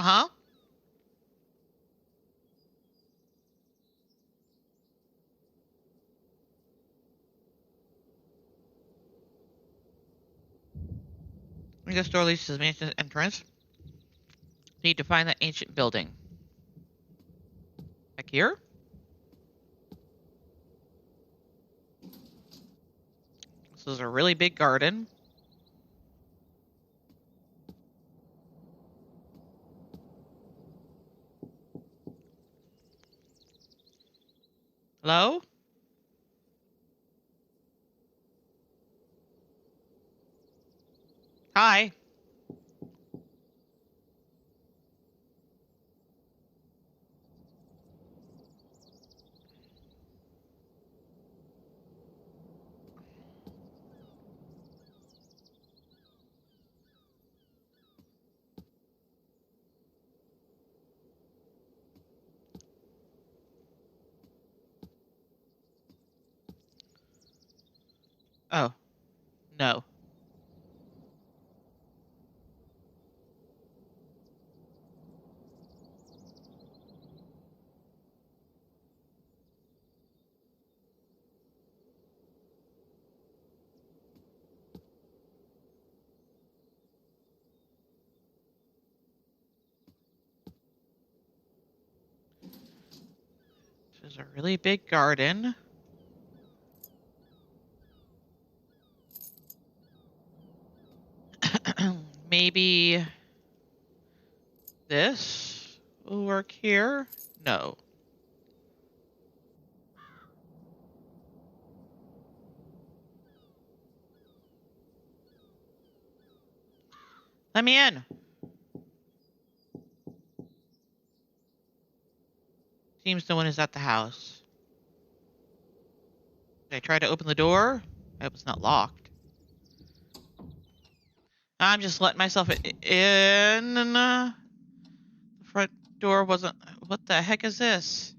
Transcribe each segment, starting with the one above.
Uh-huh. I guess door leads to the mansion entrance. Need to find that ancient building. Back here? This is a really big garden. Hello? Hi. Oh, no. This is a really big garden. Maybe this will work here? No. Let me in. Seems no one is at the house. Did I try to open the door? I hope it's not locked. I'm just letting myself in. The front door wasn't... What the heck is this?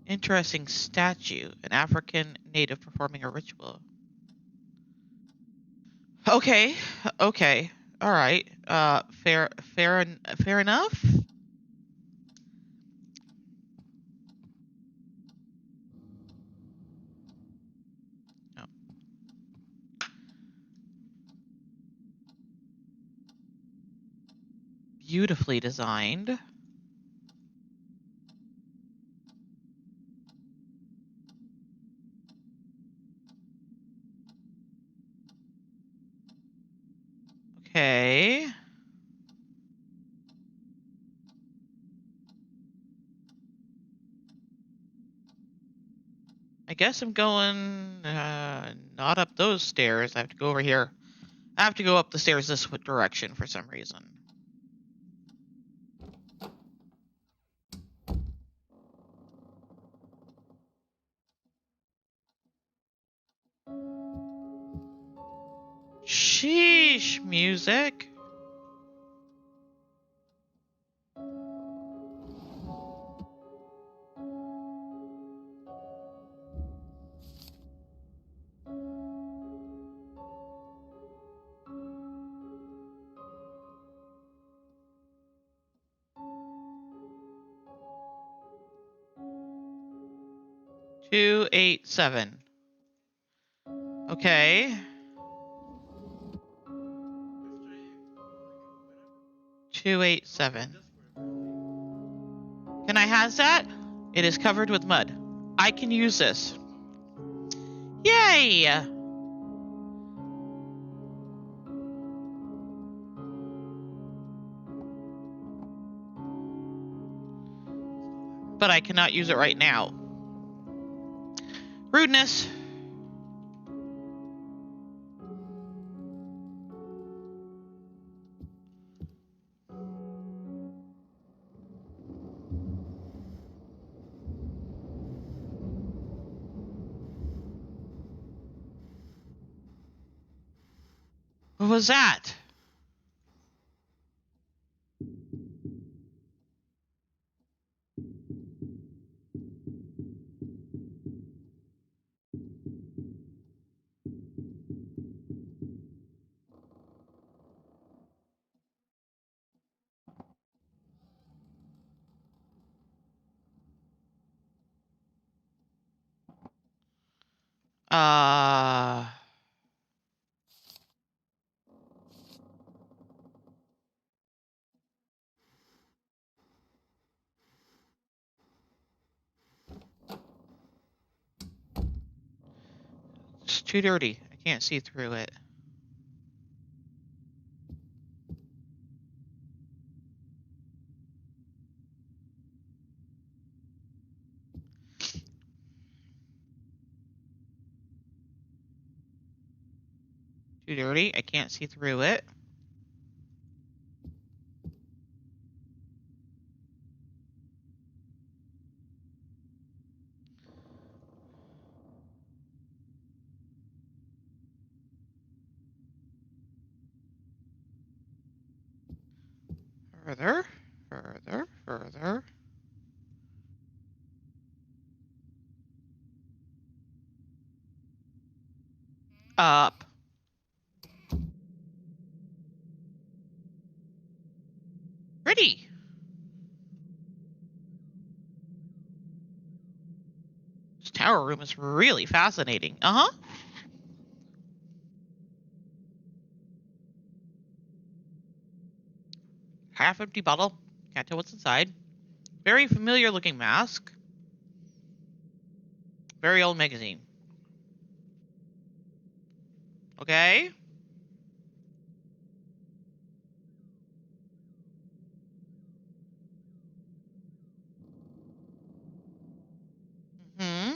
Interesting statue. An African native performing a ritual. Okay. Okay. All right. Fair enough. No. Beautifully designed. Okay. I guess I'm going not up those stairs. I have to go over here. I have to go up the stairs this direction for some reason. Sheesh, music. Two, 8, 7. Okay. 2, 8, 7. Can I has that? It is covered with mud. I can use this. Yay! But I cannot use it right now. Rudeness. What was that? Uh... It's too dirty. I can't see through it. Too dirty. I can't see through it. Further. Further. Further. Up. Pretty. This tower room is really fascinating. Uh-huh. Half-empty bottle. Can't tell what's inside. Very familiar looking mask. Very old magazine. Okay. Hmm.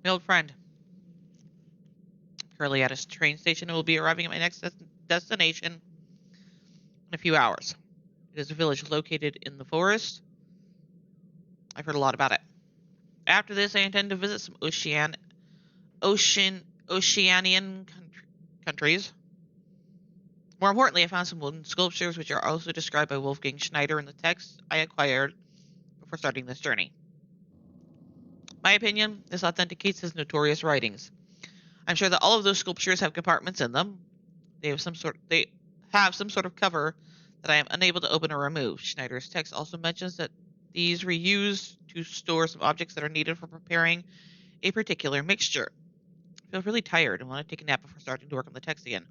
My old friend. Currently at a train station and will be arriving at my next destination in a few hours. It is a village located in the forest. I've heard a lot about it. After this, I intend to visit some Oceanian countries. More importantly, I found some wooden sculptures which are also described by Wolfgang Schneider in the text I acquired before starting this journey. My opinion, this authenticates his notorious writings. I'm sure that all of those sculptures have compartments in them. They have some sort of cover that I am unable to open or remove. Schneider's text also mentions that these were used to store some objects that are needed for preparing a particular mixture. I feel really tired and want to take a nap before starting to work on the text again.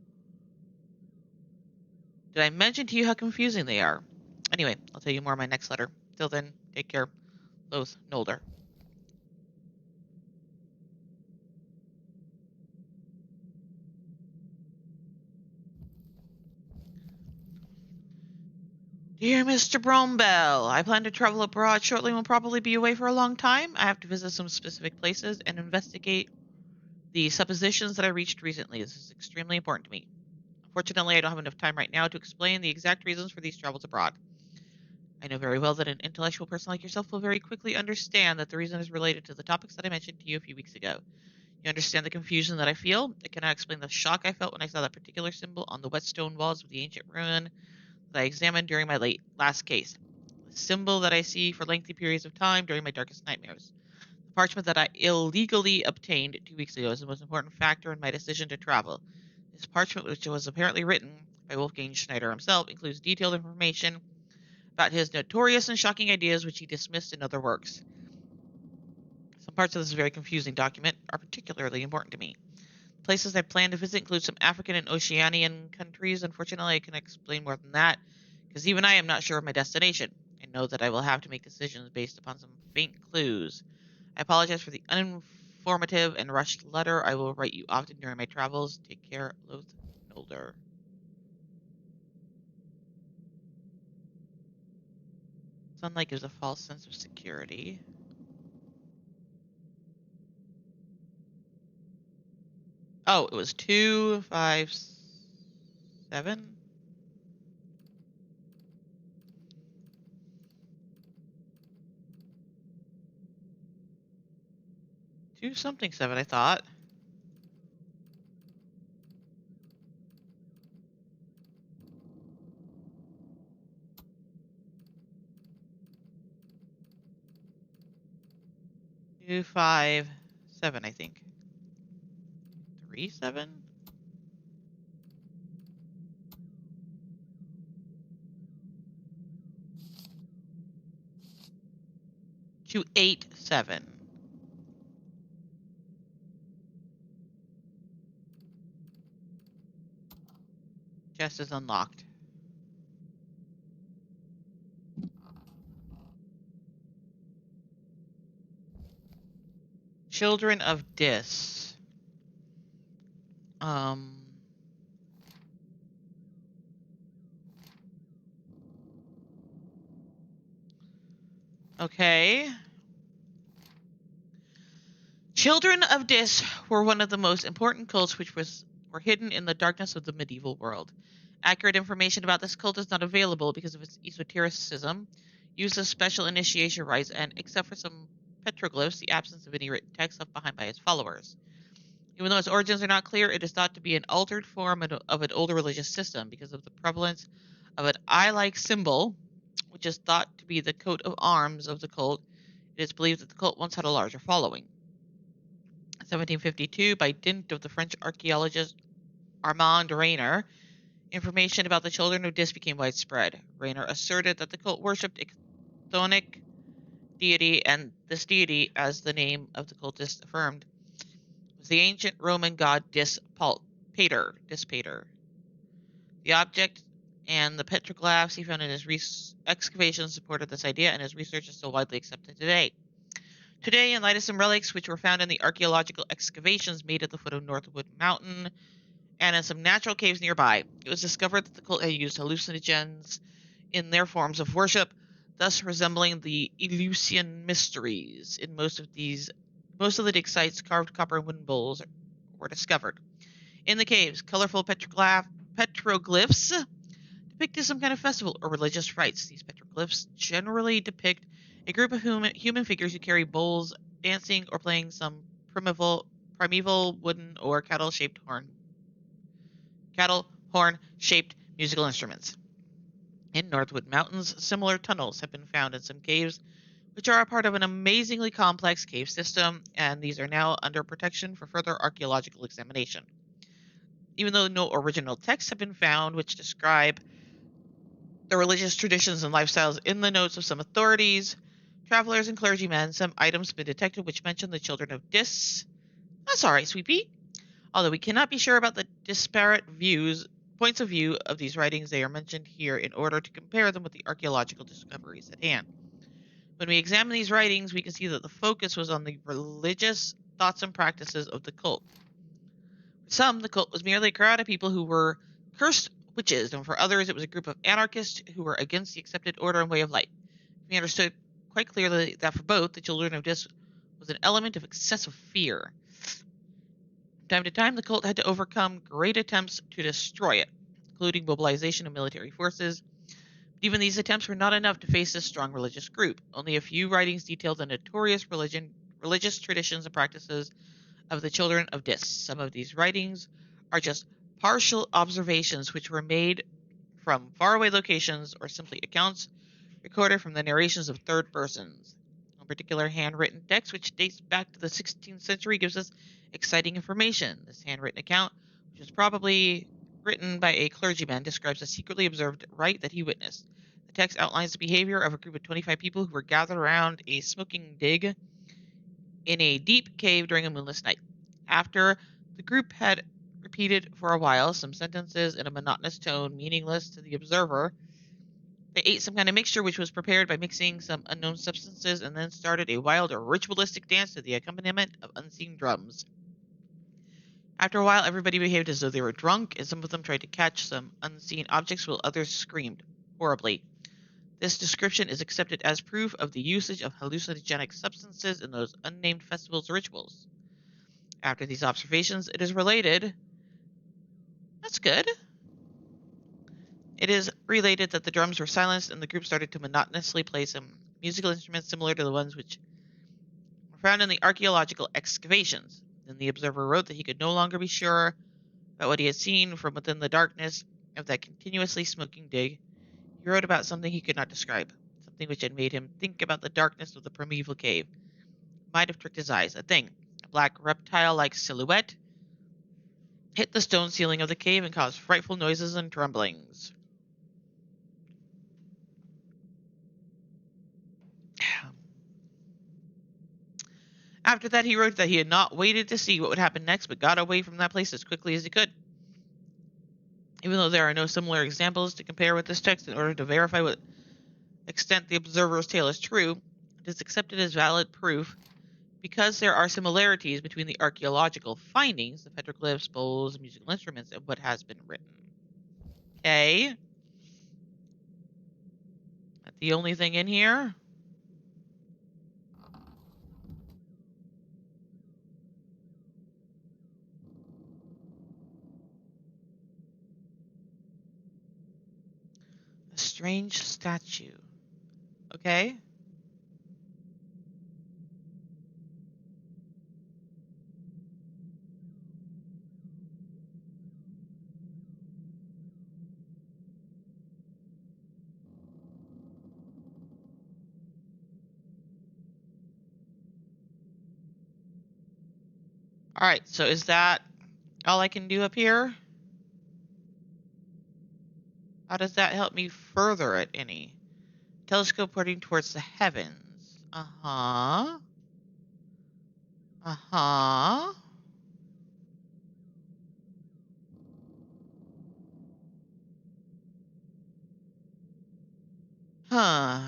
Did I mention to you how confusing they are? Anyway, I'll tell you more in my next letter. Till then, take care. Loath Nolder. Dear Mr. Brombell, I plan to travel abroad shortly and will probably be away for a long time. I have to visit some specific places and investigate the suppositions that I reached recently. This is extremely important to me. Unfortunately, I don't have enough time right now to explain the exact reasons for these travels abroad. I know very well that an intellectual person like yourself will very quickly understand that the reason is related to the topics that I mentioned to you a few weeks ago. You understand the confusion that I feel? I cannot explain the shock I felt when I saw that particular symbol on the wet stone walls of the ancient ruin that I examined during my last case. The symbol that I see for lengthy periods of time during my darkest nightmares. The parchment that I illegally obtained 2 weeks ago is the most important factor in my decision to travel. This parchment, which was apparently written by Wolfgang Schneider himself, includes detailed information about his notorious and shocking ideas which he dismissed in other works. Some parts of this very confusing document are particularly important to me. Places I plan to visit include some African and Oceanian countries. Unfortunately, I cannot explain more than that, because even I am not sure of my destination. I know that I will have to make decisions based upon some faint clues. I apologize for the uninformative and rushed letter. I will write you often during my travels. Take care, Loath Nolder. Sunlight gives a false sense of security. Oh, it was 257. 2 something 7, I thought. Two, 5, 7, I think. 237? 287. Chest is unlocked. Children of Dis. Okay. Children of Dis were one of the most important cults which were hidden in the darkness of the medieval world. Accurate information about this cult is not available because of its esotericism, use of special initiation rites, and, except for some petroglyphs, the absence of any written text left behind by its followers. Even though its origins are not clear, it is thought to be an altered form of an older religious system because of the prevalence of an eye-like symbol, which is thought to be the coat of arms of the cult. It is believed that the cult once had a larger following. 1752, by dint of the French archaeologist Armand Rainer, information about the children of Dis became widespread. Rainer asserted that the cult worshipped a chthonic deity, and this deity, as the name of the cultist affirmed, was the ancient Roman god Pater. The object and the petroglyphs he found in his excavations supported this idea, and his research is still widely accepted today. Today, in light of some relics which were found in the archaeological excavations made at the foot of Northwood Mountain and in some natural caves nearby, it was discovered that the cult had used hallucinogens in their forms of worship, thus resembling the Eleusinian mysteries. In most of the dig sites, carved copper and wooden bowls were discovered. In the caves, colorful petroglyphs depicted some kind of festival or religious rites. These petroglyphs generally depict a group of human figures who carry bowls, dancing, or playing some primeval wooden or cattle horn-shaped musical instruments. In Northwood Mountains, similar tunnels have been found in some caves, which are a part of an amazingly complex cave system, and these are now under protection for further archaeological examination. Even though no original texts have been found which describe the religious traditions and lifestyles in the notes of some authorities, travelers, and clergymen, some items have been detected which mention the children of Dis. That's all right, Sweepy. Although we cannot be sure about the disparate points of view of these writings, they are mentioned here in order to compare them with the archaeological discoveries at hand. When we examine these writings, we can see that the focus was on the religious thoughts and practices of the cult. For some, the cult was merely a crowd of people who were cursed witches, and for others, it was a group of anarchists who were against the accepted order and way of life. We understood quite clearly that for both, the children of Dis was an element of excessive fear. From time to time, the cult had to overcome great attempts to destroy it, including mobilization of military forces. But even these attempts were not enough to face this strong religious group. Only a few writings detail the notorious religious traditions and practices of the children of Dis. Some of these writings are just partial observations which were made from faraway locations or simply accounts recorded from the narrations of third persons. One particular handwritten text, which dates back to the 16th century, gives us exciting information. This handwritten account, which was probably written by a clergyman, describes a secretly observed rite that he witnessed. The text outlines the behavior of a group of 25 people who were gathered around a smoking dig in a deep cave during a moonless night. After the group had repeated for a while some sentences in a monotonous tone, meaningless to the observer, they ate some kind of mixture which was prepared by mixing some unknown substances and then started a wild or ritualistic dance to the accompaniment of unseen drums. After a while, everybody behaved as though they were drunk, and some of them tried to catch some unseen objects while others screamed horribly. This description is accepted as proof of the usage of hallucinogenic substances in those unnamed festivals or rituals. After these observations, it is related. That's good. It is related that the drums were silenced and the group started to monotonously play some musical instruments similar to the ones which were found in the archaeological excavations. Then the observer wrote that he could no longer be sure about what he had seen from within the darkness of that continuously smoking dig. He wrote about something he could not describe, something which had made him think about the darkness of the primeval cave. It might have tricked his eyes. A thing, a black reptile-like silhouette, hit the stone ceiling of the cave and caused frightful noises and tremblings. After that, he wrote that he had not waited to see what would happen next, but got away from that place as quickly as he could. Even though there are no similar examples to compare with this text, in order to verify what extent the observer's tale is true, it is accepted as valid proof because there are similarities between the archaeological findings, the petroglyphs, bowls, and musical instruments, and what has been written. Okay. That's the only thing in here. A strange statue. Okay. All right, so is that all I can do up here? How does that help me further it any? Telescope pointing towards the heavens. Uh-huh. Uh-huh. Huh.